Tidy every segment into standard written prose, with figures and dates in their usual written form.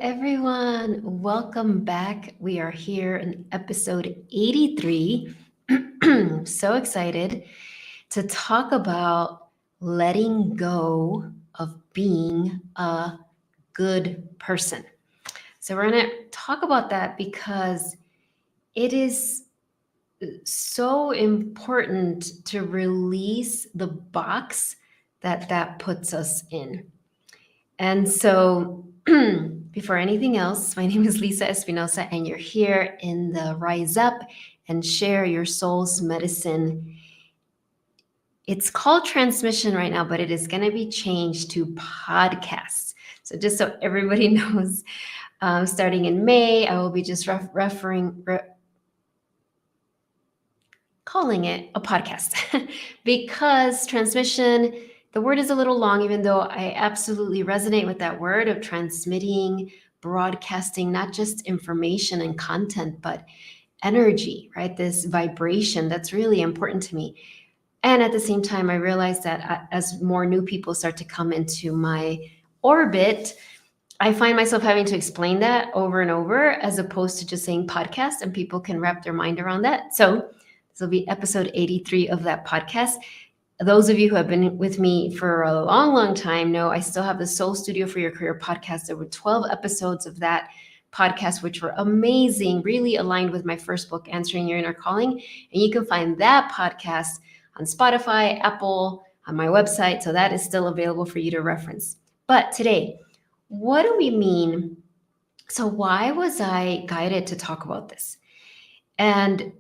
everyone. Welcome back. We are here in episode 83. So excited to talk about letting go of being a good person. So, we're going to talk about that because it is so important to release the box that puts us in. And so, before anything else, my name is Lisa Espinosa, and you're here in the Rise Up and Share Your Soul's Medicine. It's called transmission right now, but it is going to be changed to podcasts. So, just so everybody knows, starting in May, I will be just calling it a podcast because transmission, the word is a little long, even though I absolutely resonate with that word of transmitting, broadcasting, not just information and content, but energy, right? This vibration that's really important to me. And at the same time, I realize that as more new people start to come into my orbit, I find myself having to explain that over and over as opposed to just saying podcast, and people can wrap their mind around that. So this will be episode 83 of that podcast. Those of you who have been with me for a long, long time know I still have the Soul Studio for Your Career podcast. There were 12 episodes of that podcast, which were amazing, really aligned with my first book, Answering Your Inner Calling. And you can find that podcast on Spotify, Apple, on my website. So that is still available for you to reference. But today, what do we mean? So why was I guided to talk about this? And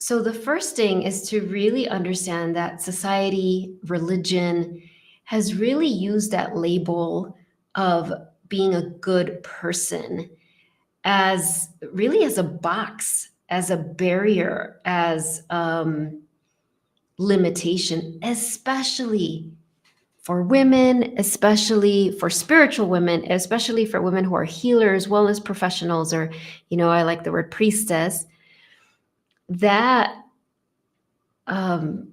so the first thing is to really understand that society, religion has really used that label of being a good person as really as a box, as a barrier, as limitation, especially for women, especially for spiritual women, especially for women who are healers, wellness professionals, or, I like the word priestess. That almost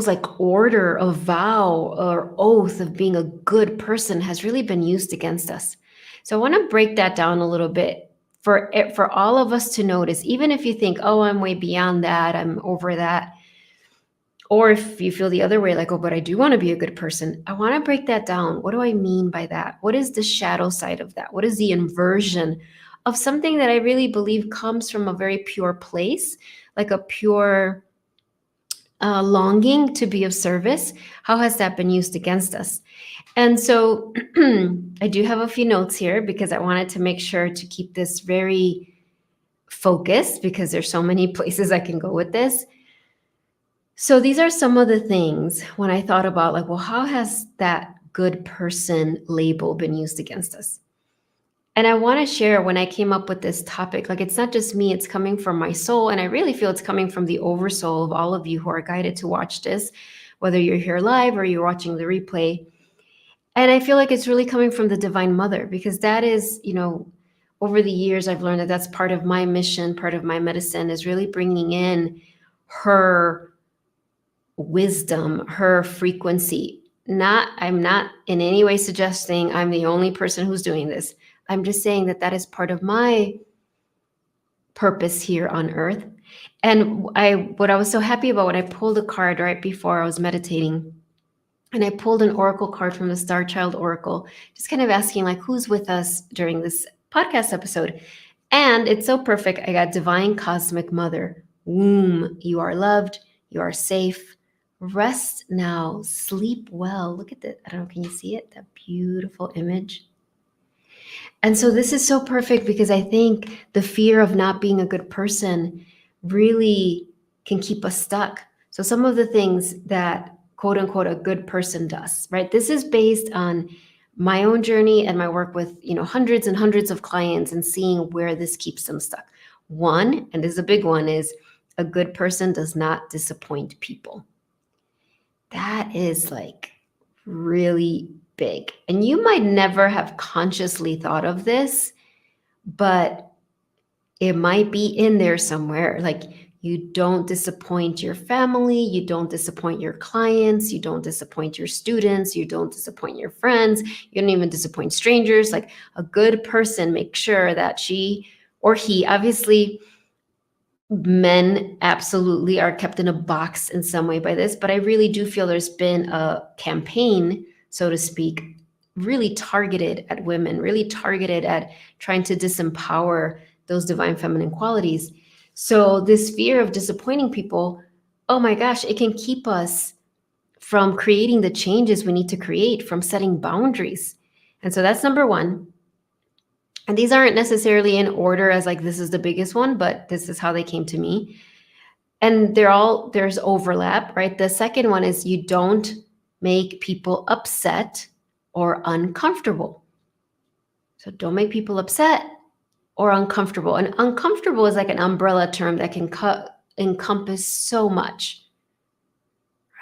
like order of vow or oath of being a good person has really been used against us. So I want to break that down a little bit for all of us to notice, even if you think, oh, I'm way beyond that, I'm over that. Or if you feel the other way, like, oh, but I do want to be a good person. I want to break that down. What do I mean by that? What is the shadow side of that? What is the inversion of something that I really believe comes from a very pure place, like a pure longing to be of service? How has that been used against us? And so I do have a few notes here because I wanted to make sure to keep this very focused because there's so many places I can go with this. So these are some of the things when I thought about, like, well, how has that good person label been used against us? And I want to share when I came up with this topic, like, it's not just me, it's coming from my soul. And I really feel it's coming from the oversoul of all of you who are guided to watch this, whether you're here live or you're watching the replay. And I feel like it's really coming from the Divine Mother, because that is, over the years, I've learned that that's part of my mission, part of my medicine is really bringing in her wisdom, her frequency. I'm not in any way suggesting I'm the only person who's doing this. I'm just saying that is part of my purpose here on earth. And what I was so happy about when I pulled a card right before I was meditating, and I pulled an oracle card from the Star Child Oracle, just kind of asking, like, who's with us during this podcast episode? And it's so perfect. I got Divine Cosmic Mother. Womb, you are loved, you are safe. Rest now, sleep well. Look at that. I don't know, can you see it? That beautiful image. And so this is so perfect because I think the fear of not being a good person really can keep us stuck. So some of the things that quote unquote a good person does, right? This is based on my own journey and my work with, hundreds and hundreds of clients and seeing where this keeps them stuck. One, and this is a big one, is a good person does not disappoint people. That is like really big. And you might never have consciously thought of this, but it might be in there somewhere. Like, You don't disappoint your family. You don't disappoint your clients. You don't disappoint your students. You don't disappoint your friends. You don't even disappoint strangers. Like a good person, make sure that she or he, obviously, men absolutely are kept in a box in some way by this, but I really do feel there's been a campaign, so to speak, really targeted at women, really targeted at trying to disempower those divine feminine qualities. So, this fear of disappointing people, oh my gosh, it can keep us from creating the changes we need to create, from setting boundaries. And so, that's number one. And these aren't necessarily in order as like this is the biggest one, but this is how they came to me. And there's overlap, right? The second one is you don't make people upset or uncomfortable. So don't make people upset or uncomfortable. And uncomfortable is like an umbrella term that can encompass so much,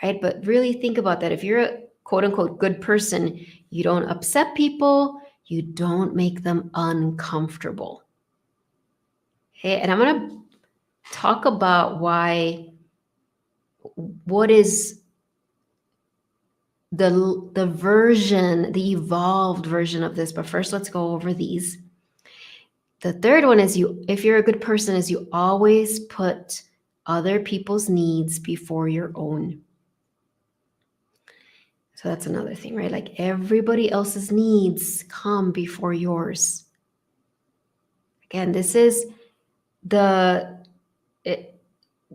right? But really think about that. If you're a quote unquote good person, you don't upset people, you don't make them uncomfortable. Okay, and I'm going to talk about what is the version, the evolved version of this. But first, let's go over these. The third one is if you're a good person, is you always put other people's needs before your own. So that's another thing, right? Like everybody else's needs come before yours. Again, this is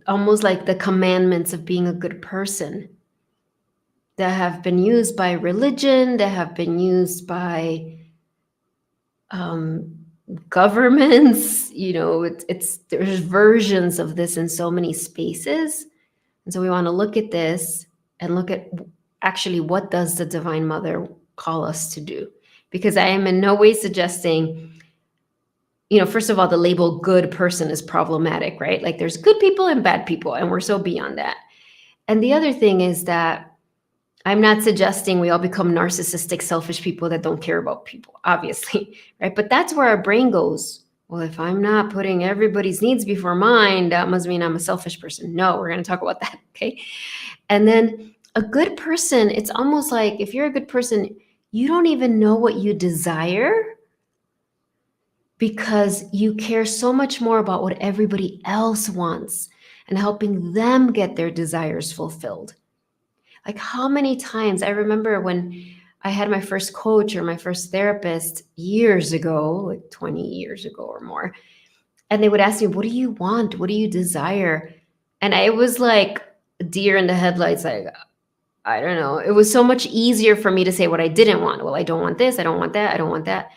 almost like the commandments of being a good person that have been used by religion, that have been used by governments. There's versions of this in so many spaces. And so we want to look at this and look at actually what does the Divine Mother call us to do? Because I am in no way suggesting, first of all, the label good person is problematic, right? Like there's good people and bad people, and we're so beyond that. And the other thing is that I'm not suggesting we all become narcissistic, selfish people that don't care about people, obviously, right? But that's where our brain goes. Well, if I'm not putting everybody's needs before mine, that must mean I'm a selfish person. No, we're going to talk about that, okay? And then a good person, it's almost like if you're a good person, you don't even know what you desire because you care so much more about what everybody else wants and helping them get their desires fulfilled. Like how many times I remember when I had my first coach or my first therapist years ago, like 20 years ago or more, and they would ask me, what do you want? What do you desire? And I was like a deer in the headlights, like, I don't know. It was so much easier for me to say what I didn't want. Well, I don't want this. I don't want that. I don't want that.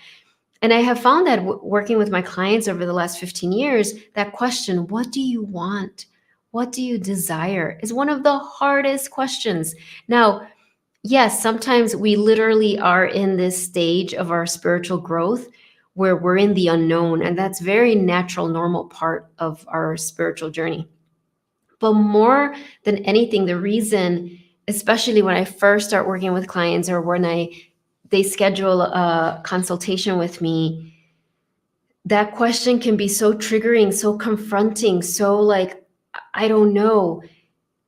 And I have found that working with my clients over the last 15 years, that question, what do you want? What do you desire? Is one of the hardest questions. Now, yes, sometimes we literally are in this stage of our spiritual growth where we're in the unknown, and that's very natural, normal part of our spiritual journey. But more than anything, the reason, especially when I first start working with clients or when they schedule a consultation with me, that question can be so triggering, so confronting, so like, I don't know,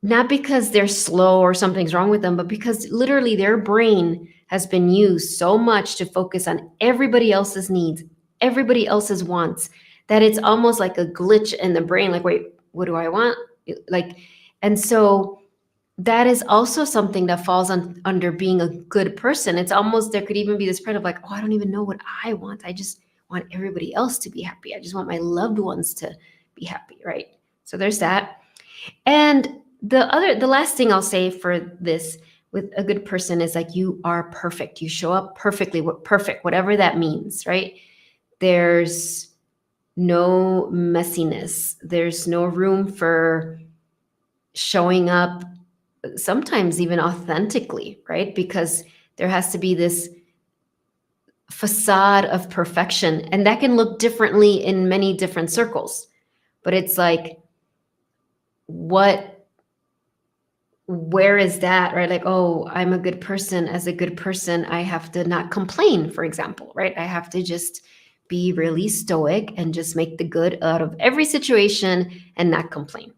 not because they're slow or something's wrong with them, but because literally their brain has been used so much to focus on everybody else's needs, everybody else's wants, that it's almost like a glitch in the brain. Like, wait, what do I want? Like, and so that is also something that falls under being a good person. It's almost, there could even be this part of like, oh, I don't even know what I want. I just want everybody else to be happy. I just want my loved ones to be happy, right? So there's that. And the last thing I'll say for this with a good person is like, you are perfect. You show up perfectly, perfect, whatever that means, right? There's no messiness. There's no room for showing up sometimes even authentically, right? Because there has to be this facade of perfection, and that can look differently in many different circles. But it's like, where is that, right? Like, oh, I'm a good person. As a good person, I have to not complain, for example, right? I have to just be really stoic and just make the good out of every situation and not complain,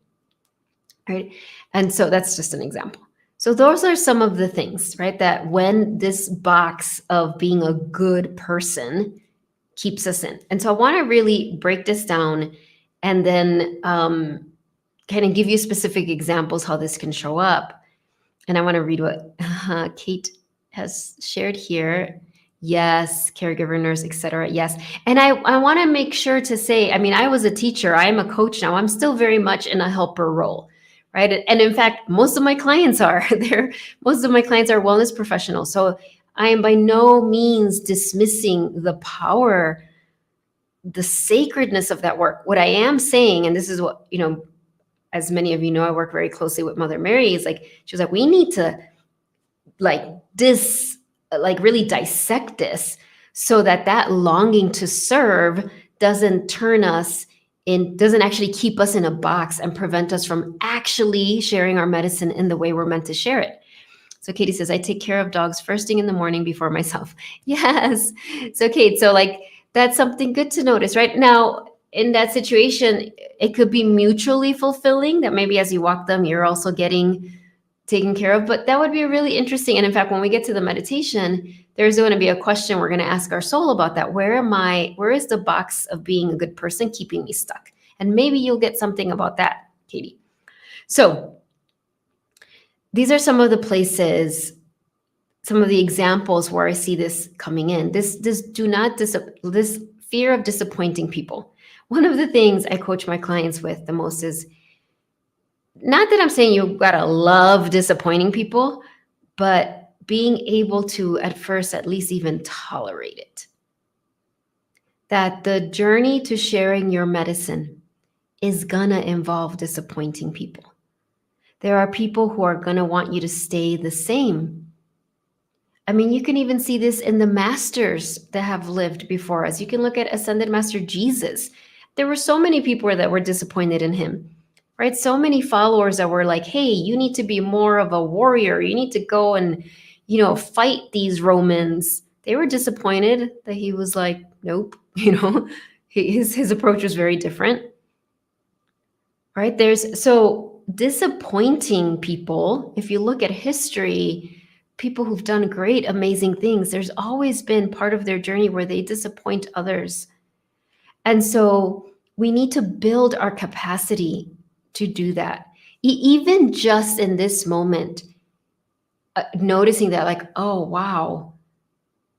right? And so that's just an example. So those are some of the things, right? That when this box of being a good person keeps us in. And so I want to really break this down and then kind of give you specific examples how this can show up. And I want to read what Kate has shared here. Yes, caregiver, nurse, etc. Yes. And I want to make sure to say, I mean, I was a teacher, I am a coach now. I'm still very much in a helper role, right? And in fact, most of my clients are there. Most of my clients are wellness professionals. So I am by no means dismissing the power, the sacredness of that work. What I am saying, and this is what, as many of you know, I work very closely with Mother Mary, is like, she was like, we need to like really dissect this so that longing to serve doesn't turn us in, doesn't actually keep us in a box and prevent us from actually sharing our medicine in the way we're meant to share it. So Katie says, I take care of dogs first thing in the morning before myself. Yes. So Kate, so like that's something good to notice, right? Now, in that situation, it could be mutually fulfilling that maybe as you walk them, you're also getting taken care of. But that would be really interesting. And in fact, when we get to the meditation, there's going to be a question we're going to ask our soul about that. Where is the box of being a good person keeping me stuck? And maybe you'll get something about that, Katie. So these are some of the places, some of the examples where I see this coming in. This fear of disappointing people. One of the things I coach my clients with the most is, not that I'm saying you gotta love disappointing people, but being able to at first at least even tolerate it. That the journey to sharing your medicine is gonna involve disappointing people. There are people who are gonna want you to stay the same. I mean, you can even see this in the masters that have lived before us. You can look at Ascended Master Jesus. There were so many people that were disappointed in him, right? So many followers that were like, hey, you need to be more of a warrior. You need to go and, fight these Romans. They were disappointed that he was like, nope, his approach was very different, right? So disappointing people, if you look at history, people who've done great, amazing things, there's always been part of their journey where they disappoint others. And so we need to build our capacity to do that. Even just in this moment, noticing that like, oh, wow,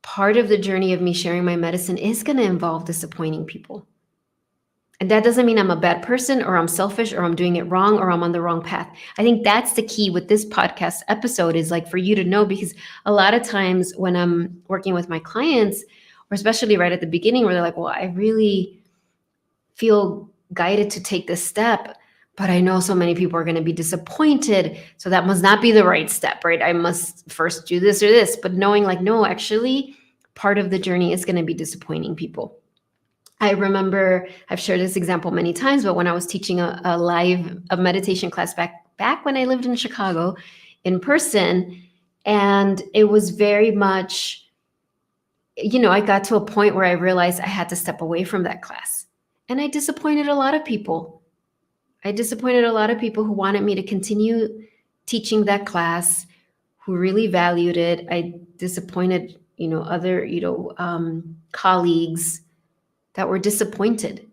part of the journey of me sharing my medicine is going to involve disappointing people. And that doesn't mean I'm a bad person or I'm selfish or I'm doing it wrong or I'm on the wrong path. I think that's the key with this podcast episode, is like for you to know, because a lot of times when I'm working with my clients, or especially right at the beginning where they're like, well, I really feel guided to take this step, but I know so many people are going to be disappointed. So that must not be the right step, right? I must first do this or this, but knowing like, no, actually part of the journey is going to be disappointing people. I remember I've shared this example many times, but when I was teaching a meditation class back when I lived in Chicago in person, and it was very much, I got to a point where I realized I had to step away from that class. And I disappointed a lot of people. I disappointed a lot of people who wanted me to continue teaching that class, who really valued it. I disappointed, other, colleagues that were disappointed.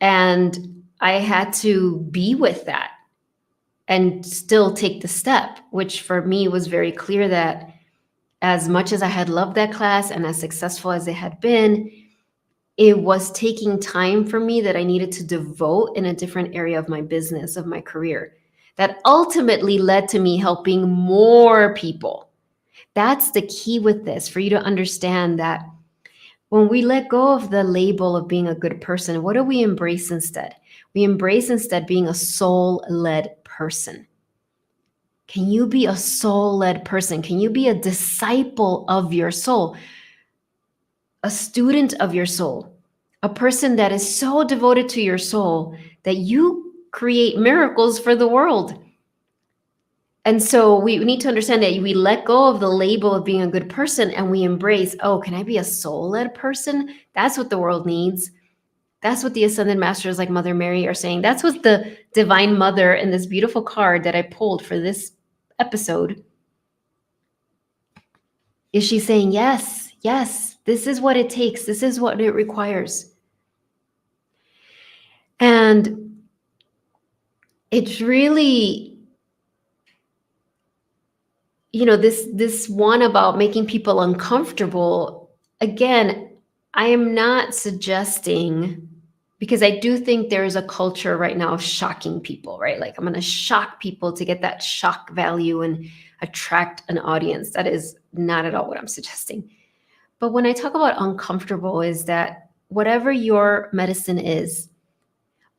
And I had to be with that and still take the step, which for me was very clear that as much as I had loved that class and as successful as it had been, it was taking time for me that I needed to devote in a different area of my business, of my career, that ultimately led to me helping more people. That's the key with this, for you to understand that when we let go of the label of being a good person, what do we embrace instead? We embrace instead being a soul-led person. Can you be a soul-led person? Can you be a disciple of your soul? A student of your soul? A person that is so devoted to your soul that you create miracles for the world. And so we need to understand that we let go of the label of being a good person and we embrace, oh, can I be a soul led person? That's what the world needs. That's what the ascended masters like Mother Mary are saying. That's what the Divine Mother in this beautiful card that I pulled for this episode is she saying, yes, yes, this is what it takes. This is what it requires. And it's really, this one about making people uncomfortable. Again, I am not suggesting, because I do think there is a culture right now of shocking people, right? Like I'm going to shock people to get that shock value and attract an audience. That is not at all what I'm suggesting. But when I talk about uncomfortable, is that whatever your medicine is,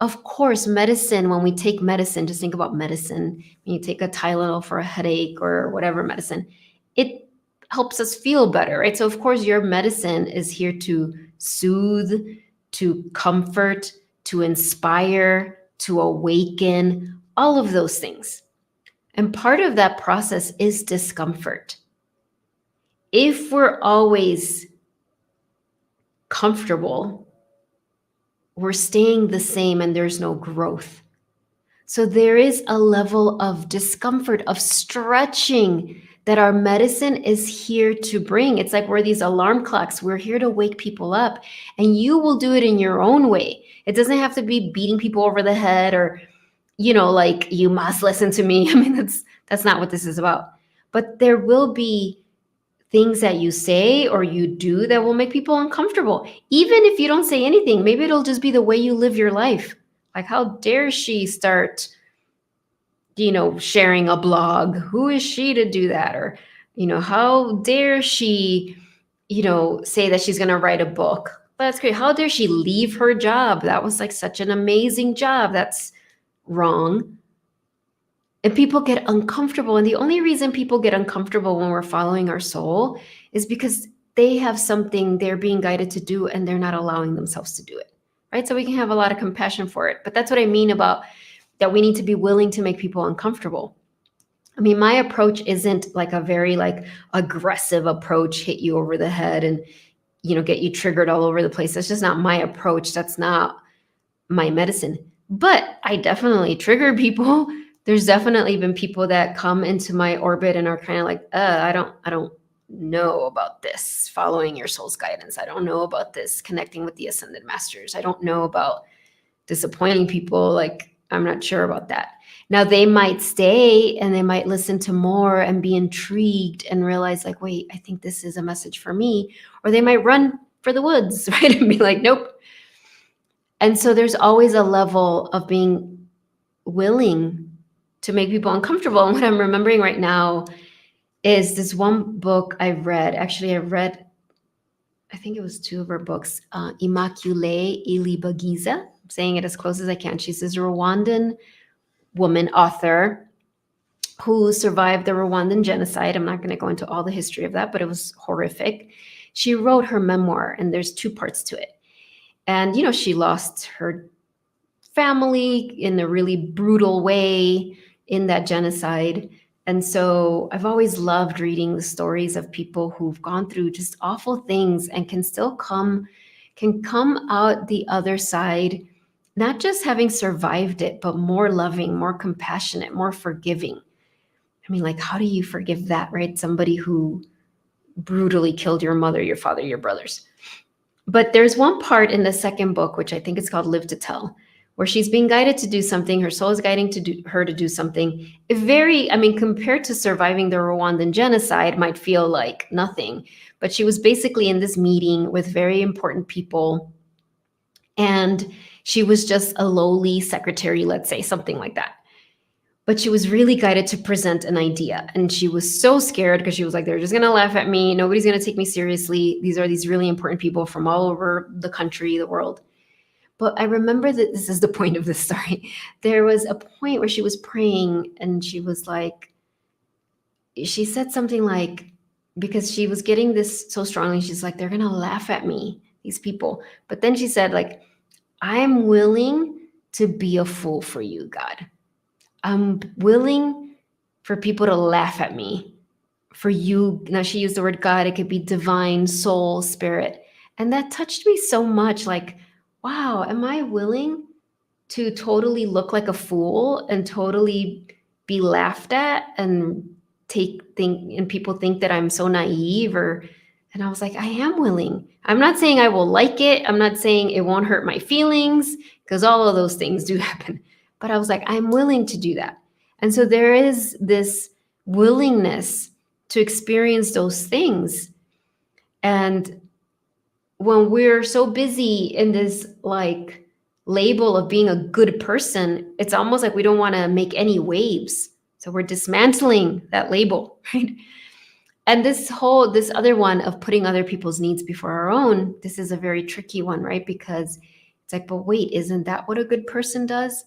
of course, medicine, when we take medicine, just think about medicine. When you take a Tylenol for a headache or whatever medicine, it helps us feel better, right? So, of course, your medicine is here to soothe, to comfort, to inspire, to awaken, all of those things. And part of that process is discomfort. If we're always comfortable, we're staying the same and there's no growth. So there is a level of discomfort, of stretching that our medicine is here to bring. It's like we're these alarm clocks. We're here to wake people up, and you will do it in your own way. It doesn't have to be beating people over the head or, like you must listen to me. I mean, that's not what this is about. But there will be things that you say or you do that will make people uncomfortable. Even if you don't say anything, maybe it'll just be the way you live your life. Like, how dare she start, sharing a blog? Who is she to do that? Or, how dare she, say that she's going to write a book? That's great. How dare she leave her job? That was like such an amazing job. That's wrong. And people get uncomfortable. And the only reason people get uncomfortable when we're following our soul is because they have something they're being guided to do and they're not allowing themselves to do it. Right. So we can have a lot of compassion for it. But that's what I mean about that we need to be willing to make people uncomfortable. I mean, my approach isn't like a very like aggressive approach, hit you over the head and, get you triggered all over the place. That's just not my approach. That's not my medicine. But I definitely trigger people. There's definitely been people that come into my orbit and are kind of like, I don't know about this, following your soul's guidance. I don't know about this, connecting with the ascended masters. I don't know about disappointing people. Like, I'm not sure about that. Now they might stay and they might listen to more and be intrigued and realize like, wait, I think this is a message for me. Or they might run for the woods, right? And be like, nope. And so there's always a level of being willing to make people uncomfortable. And what I'm remembering right now is this one book I read. Actually, I think it was two of her books, Immaculée Ilibagiza. I'm saying it as close as I can. She's this Rwandan woman author who survived the Rwandan genocide. I'm not going to go into all the history of that, but it was horrific. She wrote her memoir, and there's two parts to it. And, she lost her family in a really brutal way in that genocide. And so I've always loved reading the stories of people who've gone through just awful things and can still come out the other side, not just having survived it, but more loving, more compassionate, more forgiving. I mean, like, how do you forgive that, right? Somebody who brutally killed your mother, your father, your brothers. But there's one part in the second book, which I think is called Live to Tell, where she's being guided to do something. Her soul is guiding her to do something compared to surviving the Rwandan genocide, might feel like nothing. But she was basically in this meeting with very important people. And she was just a lowly secretary, let's say, something like that. But she was really guided to present an idea. And she was so scared because she was like, they're just going to laugh at me. Nobody's going to take me seriously. These are these really important people from all over the country, the world. But I remember that this is the point of this story. There was a point where she was praying and she was like, she said something like, because she was getting this so strongly, she's like, they're going to laugh at me, these people. But then she said, like, I'm willing to be a fool for you, God. I'm willing for people to laugh at me. For you, now she used the word God, it could be divine, soul, spirit. And that touched me so much. Like, wow, am I willing to totally look like a fool and totally be laughed at and people think that I'm so naive? Or and I was like, I am willing. I'm not saying I will like it. I'm not saying it won't hurt my feelings, because all of those things do happen. But I was like, I'm willing to do that. And so there is this willingness to experience those things. And when we're so busy in this like label of being a good person, it's almost like we don't want to make any waves. So we're dismantling that label, right? And this other one of putting other people's needs before our own, this is a very tricky one, right? Because it's like, but wait, isn't that what a good person does?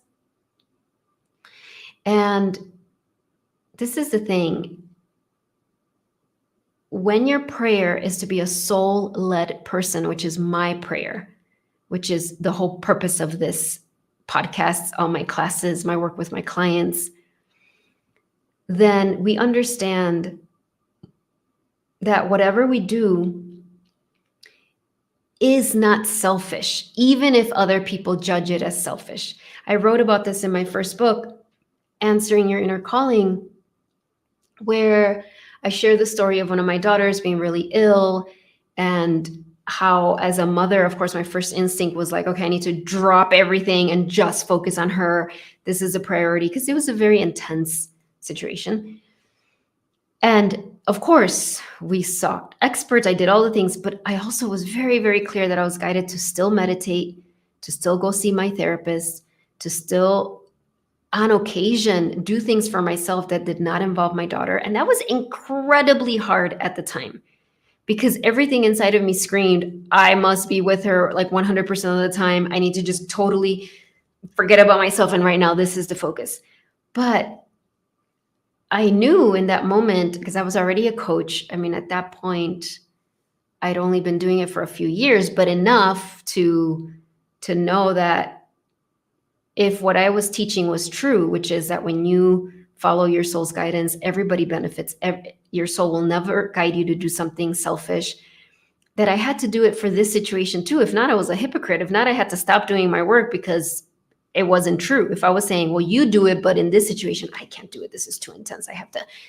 And this is the thing. When your prayer is to be a soul-led person, which is my prayer, which is the whole purpose of this podcast, all my classes, my work with my clients, then we understand that whatever we do is not selfish, even if other people judge it as selfish. I wrote about this in my first book, Answering Your Inner Calling, where I share the story of one of my daughters being really ill, and how, as a mother, of course, my first instinct was like, okay, I need to drop everything and just focus on her. This is a priority, because it was a very intense situation. And of course, we sought experts. I did all the things, but I also was very, very clear that I was guided to still meditate, to still go see my therapist, to still, on occasion, do things for myself that did not involve my daughter. And that was incredibly hard at the time, because everything inside of me screamed, I must be with her like 100% of the time. I need to just totally forget about myself. And right now, this is the focus. But I knew in that moment, because I was already a coach. I mean, at that point, I'd only been doing it for a few years, but enough to know that if what I was teaching was true, which is that when you follow your soul's guidance, everybody benefits. Your soul will never guide you to do something selfish. That I had to do it for this situation too. If not, I was a hypocrite. If not, I had to stop doing my work because it wasn't true. If I was saying, well, you do it, but in this situation, I can't do it. This is too intense.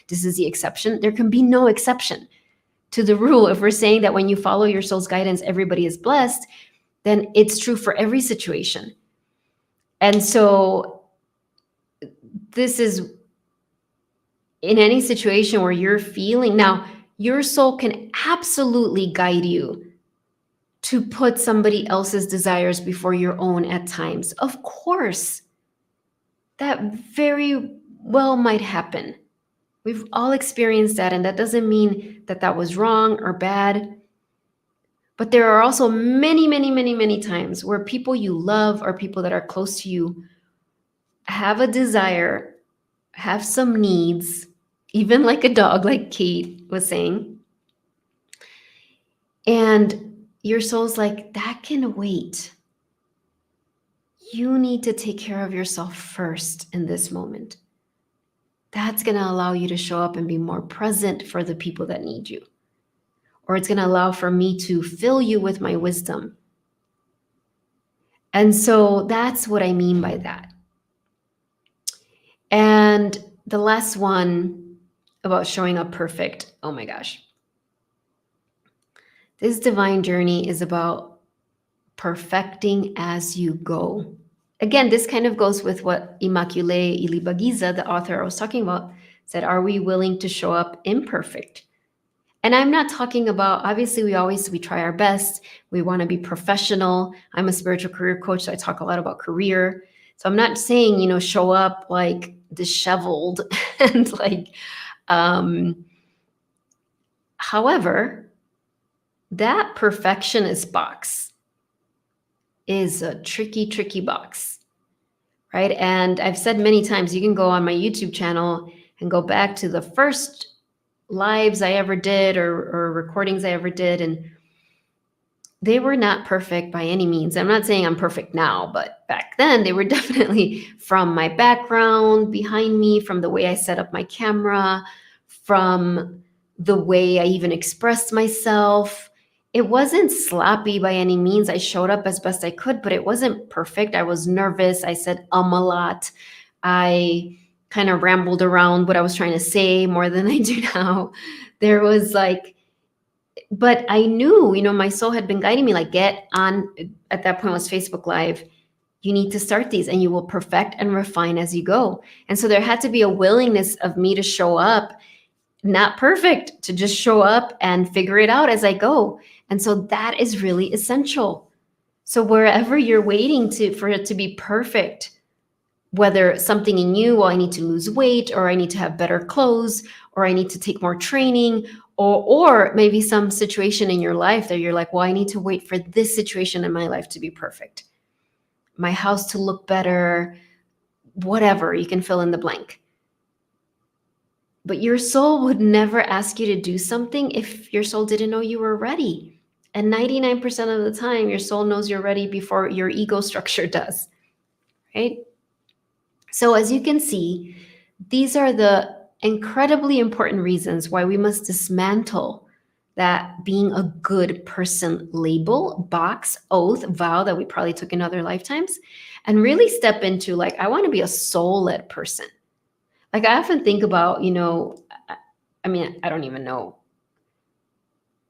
This is the exception. There can be no exception to the rule. If we're saying that when you follow your soul's guidance, everybody is blessed, then it's true for every situation. And so this is in any situation where you're feeling, now your soul can absolutely guide you to put somebody else's desires before your own at times. Of course, that very well might happen. We've all experienced that, and that doesn't mean that that was wrong or bad. But there are also many, many, many, many times where people you love or people that are close to you have a desire, have some needs, even like a dog, like Kate was saying. And your soul's like, that can wait. You need to take care of yourself first in this moment. That's going to allow you to show up and be more present for the people that need you. Or it's going to allow for me to fill you with my wisdom. And so that's what I mean by that. And the last one about showing up perfect. Oh my gosh. This divine journey is about perfecting as you go. Again, this kind of goes with what Immaculée Ilibagiza, the author I was talking about, said, are we willing to show up imperfect? And I'm not talking about, obviously we try our best. We want to be professional. I'm a spiritual career coach, so I talk a lot about career. So I'm not saying, show up like disheveled and like, however, that perfectionist box is a tricky, tricky box, right? And I've said many times, you can go on my YouTube channel and go back to the first lives I ever did or recordings I ever did. And they were not perfect by any means. I'm not saying I'm perfect now, but back then they were definitely, from my background behind me, from the way I set up my camera, from the way I even expressed myself. It wasn't sloppy by any means. I showed up as best I could, but it wasn't perfect. I was nervous. I said a lot. I kind of rambled around what I was trying to say more than I do now. There was like, but I knew, my soul had been guiding me, like, get on. At that point was Facebook Live. You need to start these and you will perfect and refine as you go. And so there had to be a willingness of me to show up, not perfect, to just show up and figure it out as I go. And so that is really essential. So wherever you're waiting for it to be perfect, whether something in you, well, I need to lose weight, or I need to have better clothes, or I need to take more training, or maybe some situation in your life that you're like, well, I need to wait for this situation in my life to be perfect, my house to look better, whatever, you can fill in the blank. But your soul would never ask you to do something if your soul didn't know you were ready. And 99% of the time, your soul knows you're ready before your ego structure does, right? So as you can see, these are the incredibly important reasons why we must dismantle that being a good person label, box, oath, vow that we probably took in other lifetimes, and really step into, like, I want to be a soul-led person. Like, I often think about, I mean, I don't even know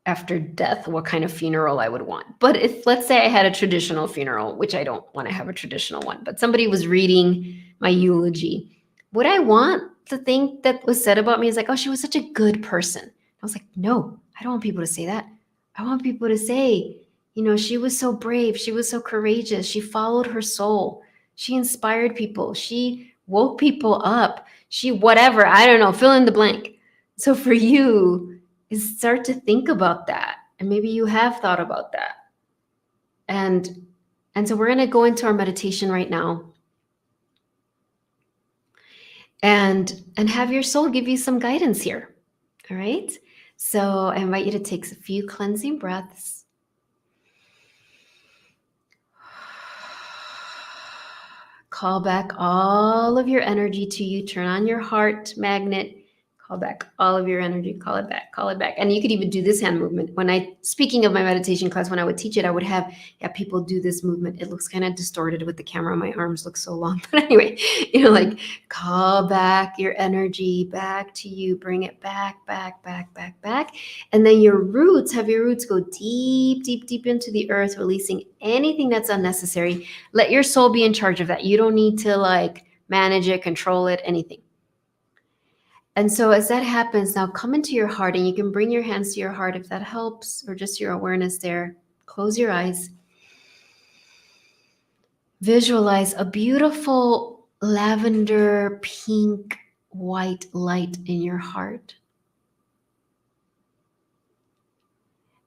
after death what kind of funeral I would want. But if, let's say I had a traditional funeral, which I don't want to have a traditional one, but somebody was reading my eulogy, would I want the thing that was said about me is like, oh, she was such a good person? I was like, no, I don't want people to say that. I want people to say, she was so brave, she was so courageous, she followed her soul, she inspired people, she woke people up, she whatever, I don't know, fill in the blank. So for you, is start to think about that, and maybe you have thought about that. And so we're going to go into our meditation right now, and have your soul give you some guidance here. All right, so I invite you to take a few cleansing breaths. Call back all of your energy to you. Turn on your heart magnet. Call back all of your energy. Call it back. Call it back. And you could even do this hand movement. Speaking of my meditation class, when I would teach it, I would have people do this movement. It looks kind of distorted with the camera. My arms look so long. But anyway, like, call back your energy back to you. Bring it back, back, back, back, back. And then have your roots go deep, deep, deep into the earth, releasing anything that's unnecessary. Let your soul be in charge of that. You don't need to manage it, control it, anything. And so as that happens, now come into your heart, and you can bring your hands to your heart if that helps, or just your awareness there. Close your eyes. Visualize a beautiful lavender, pink, white light in your heart.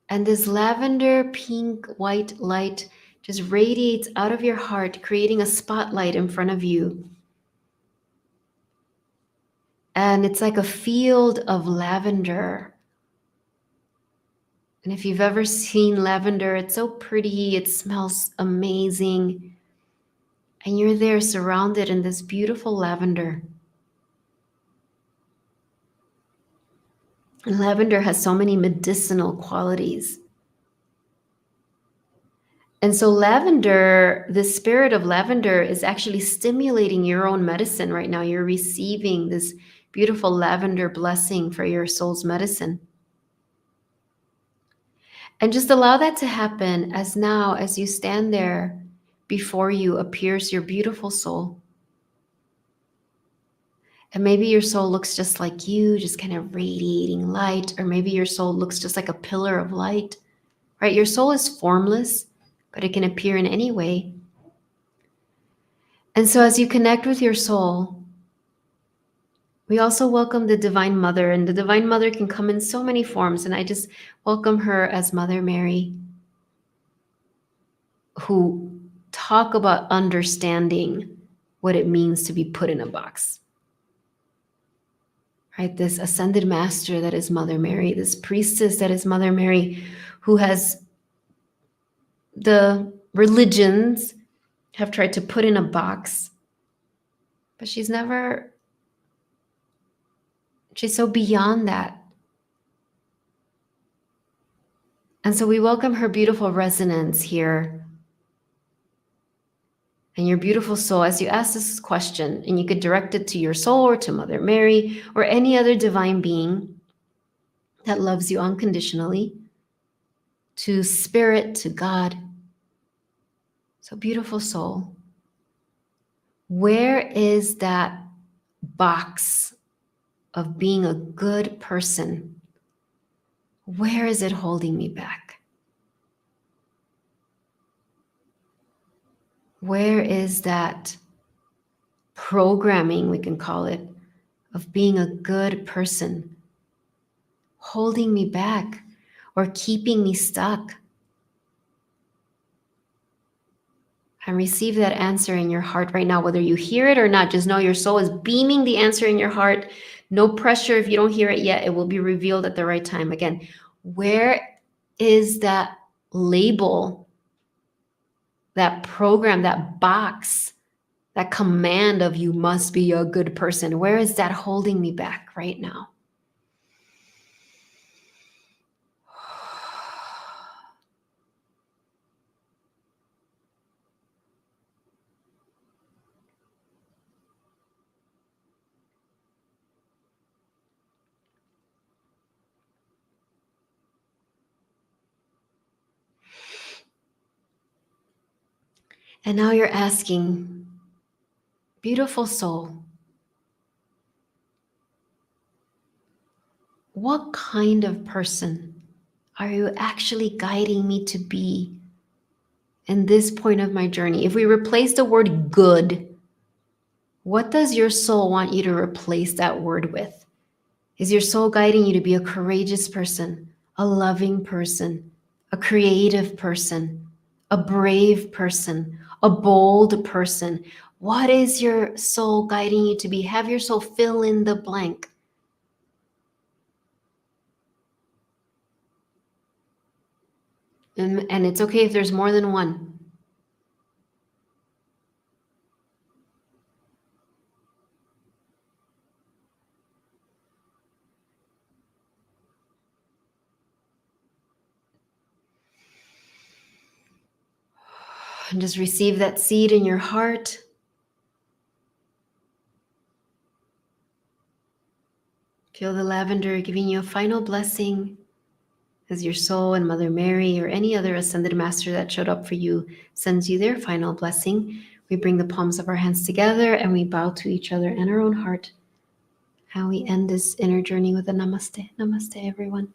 And this lavender, pink, white light just radiates out of your heart, creating a spotlight in front of you. And it's like a field of lavender. And if you've ever seen lavender, it's so pretty, it smells amazing. And you're there surrounded in this beautiful lavender. And lavender has so many medicinal qualities. And so lavender, the spirit of lavender, is actually stimulating your own medicine right now. You're receiving this beautiful lavender blessing for your soul's medicine. And just allow that to happen as you stand there, before you appears your beautiful soul. And maybe your soul looks just like you, just kind of radiating light, or maybe your soul looks just like a pillar of light, right? Your soul is formless, but it can appear in any way. And so as you connect with your soul, we also welcome the Divine Mother, and the Divine Mother can come in so many forms. And I just welcome her as Mother Mary, who talk about understanding what it means to be put in a box. Right? This ascended master that is Mother Mary, this priestess that is Mother Mary, who has the religions have tried to put in a box, but she's so beyond that. And so we welcome her beautiful resonance here and your beautiful soul as you ask this question, and you could direct it to your soul or to Mother Mary or any other divine being that loves you unconditionally, to Spirit, to God. So, beautiful soul, where is that box of being a good person? Where is it holding me back? Where is that programming, we can call it, of being a good person holding me back or keeping me stuck? And receive that answer in your heart right now, whether you hear it or not. Just know your soul is beaming the answer in your heart. No pressure if you don't hear it yet. It will be revealed at the right time. Again, where is that label, that program, that box, that command of you must be a good person? Where is that holding me back right now? And now you're asking, beautiful soul, what kind of person are you actually guiding me to be in this point of my journey? If we replace the word good, what does your soul want you to replace that word with? Is your soul guiding you to be a courageous person, a loving person, a creative person, a brave person, a bold person? What is your soul guiding you to be? Have your soul fill in the blank. And it's okay if there's more than one. And just receive that seed in your heart. Feel the lavender giving you a final blessing as your soul and Mother Mary or any other ascended master that showed up for you sends you their final blessing. We bring the palms of our hands together and we bow to each other and our own heart. And we end this inner journey with a namaste. Namaste, everyone.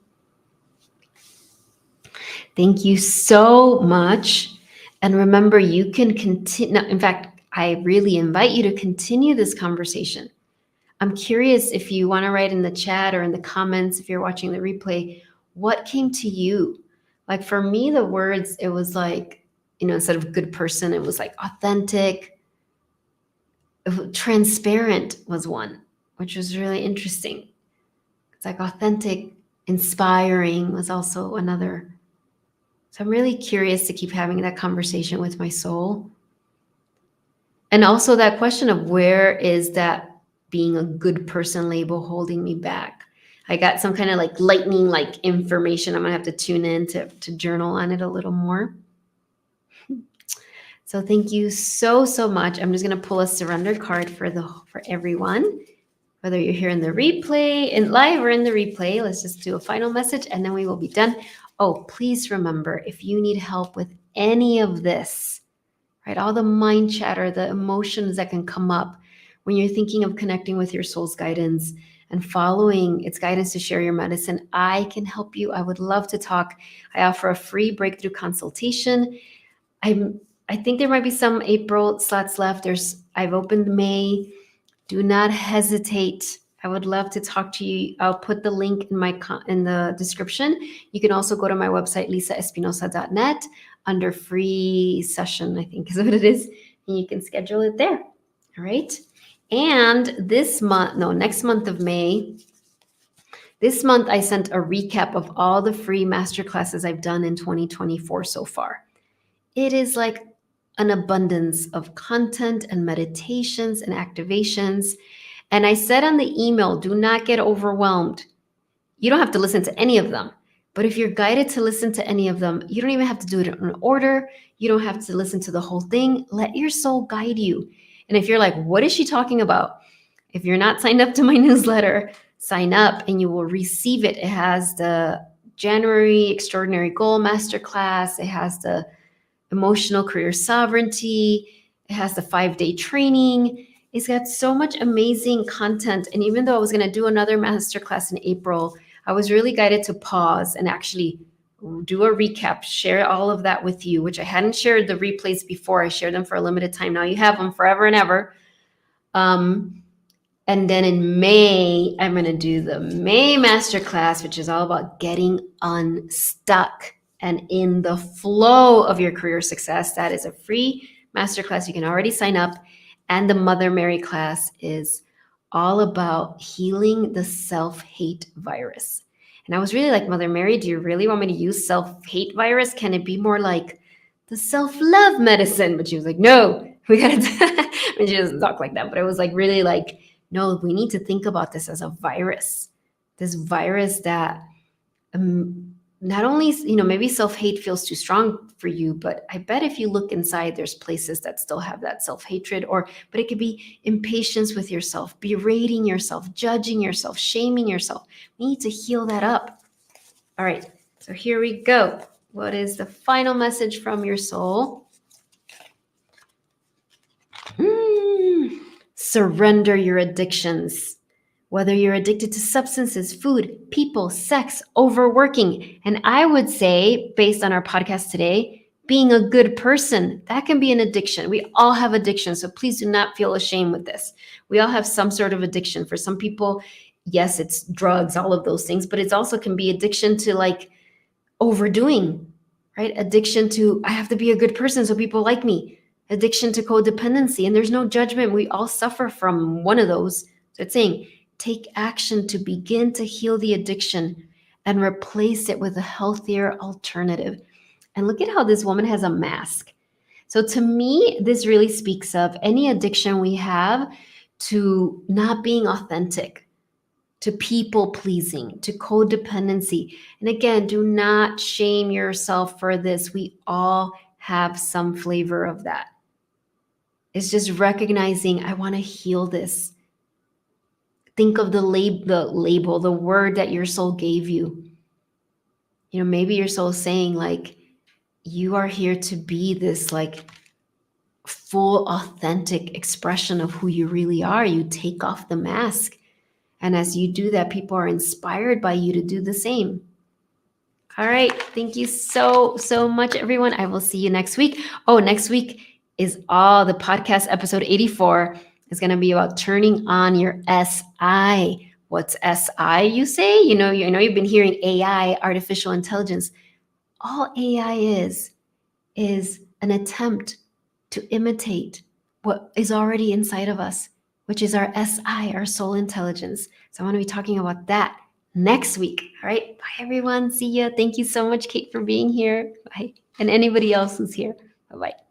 Thank you so much. And remember, you can continue. In fact, I really invite you to continue this conversation. I'm curious if you want to write in the chat or in the comments, if you're watching the replay, what came to you? Like for me, the words, it was like, instead of good person, it was like authentic. Transparent was one, which was really interesting. It's like authentic, inspiring was also another. So I'm really curious to keep having that conversation with my soul. And also that question of where is that being a good person label holding me back? I got some kind of like lightning like information. I'm gonna have to tune in to journal on it a little more. So thank you so, so much. I'm just gonna pull a surrender card for everyone, whether you're here in the replay, in live or in the replay. Let's just do a final message and then we will be done. Oh, please remember, if you need help with any of this, right? All the mind chatter, the emotions that can come up when you're thinking of connecting with your soul's guidance and following its guidance to share your medicine, I can help you. I would love to talk. I offer a free breakthrough consultation. I think there might be some April slots left. I've opened May. Do not hesitate. I would love to talk to you. I'll put the link in the description. You can also go to my website, lisaespinosa.net, under free session, I think is what it is. And you can schedule it there. All right. And next month of May, this month I sent a recap of all the free masterclasses I've done in 2024 so far. It is like an abundance of content and meditations and activations. And I said on the email, do not get overwhelmed. You don't have to listen to any of them. But if you're guided to listen to any of them, you don't even have to do it in order. You don't have to listen to the whole thing. Let your soul guide you. And if you're like, what is she talking about? If you're not signed up to my newsletter, sign up and you will receive it. It has the January Extraordinary Goal Masterclass. It has the emotional career sovereignty. It has the 5-day training. It's got so much amazing content. And even though I was going to do another masterclass in April, I was really guided to pause and actually do a recap, share all of that with you, which I hadn't shared the replays before. I shared them for a limited time. Now you have them forever and ever. And then in May, I'm going to do the May masterclass, which is all about getting unstuck and in the flow of your career success. That is a free masterclass. You can already sign up. And the Mother Mary class is all about healing the self-hate virus. And I was really like, Mother Mary, do you really want me to use self-hate virus? Can it be more like the self-love medicine? But she was like, no, we got to, I mean, she doesn't talk like that, but it was like really like, no, we need to think about this as a virus, this virus that not only, maybe self-hate feels too strong for you, but I bet if you look inside, there's places that still have that self-hatred, but it could be impatience with yourself, berating yourself, judging yourself, shaming yourself. We need to heal that up. All right, so here we go. What is the final message from your soul? Surrender your addictions. Whether you're addicted to substances, food, people, sex, overworking. And I would say, based on our podcast today, being a good person, that can be an addiction. We all have addiction, so please do not feel ashamed with this. We all have some sort of addiction. For some people, yes, it's drugs, all of those things, but it also can be addiction to like overdoing, right? Addiction to, I have to be a good person so people like me. Addiction to codependency, and there's no judgment. We all suffer from one of those. So it's saying, take action to begin to heal the addiction and replace it with a healthier alternative. And look at how this woman has a mask. So to me, this really speaks of any addiction we have to not being authentic, to people pleasing, to codependency. And again, do not shame yourself for this. We all have some flavor of that. It's just recognizing, I want to heal this. Think of the label, the word that your soul gave you. Maybe your soul is saying like, you are here to be this like full, authentic expression of who you really are. You take off the mask. And as you do that, people are inspired by you to do the same. All right. Thank you so, so much, everyone. I will see you next week. Oh, next week is the podcast episode 84 is going to be about turning on your SI. What's SI, you say? I know you've been hearing AI, artificial intelligence. All AI is an attempt to imitate what is already inside of us, which is our SI, our soul intelligence. So I want to be talking about that next week. All right. Bye, everyone. See ya. Thank you so much, Kate, for being here. Bye. And anybody else who's here. Bye-bye.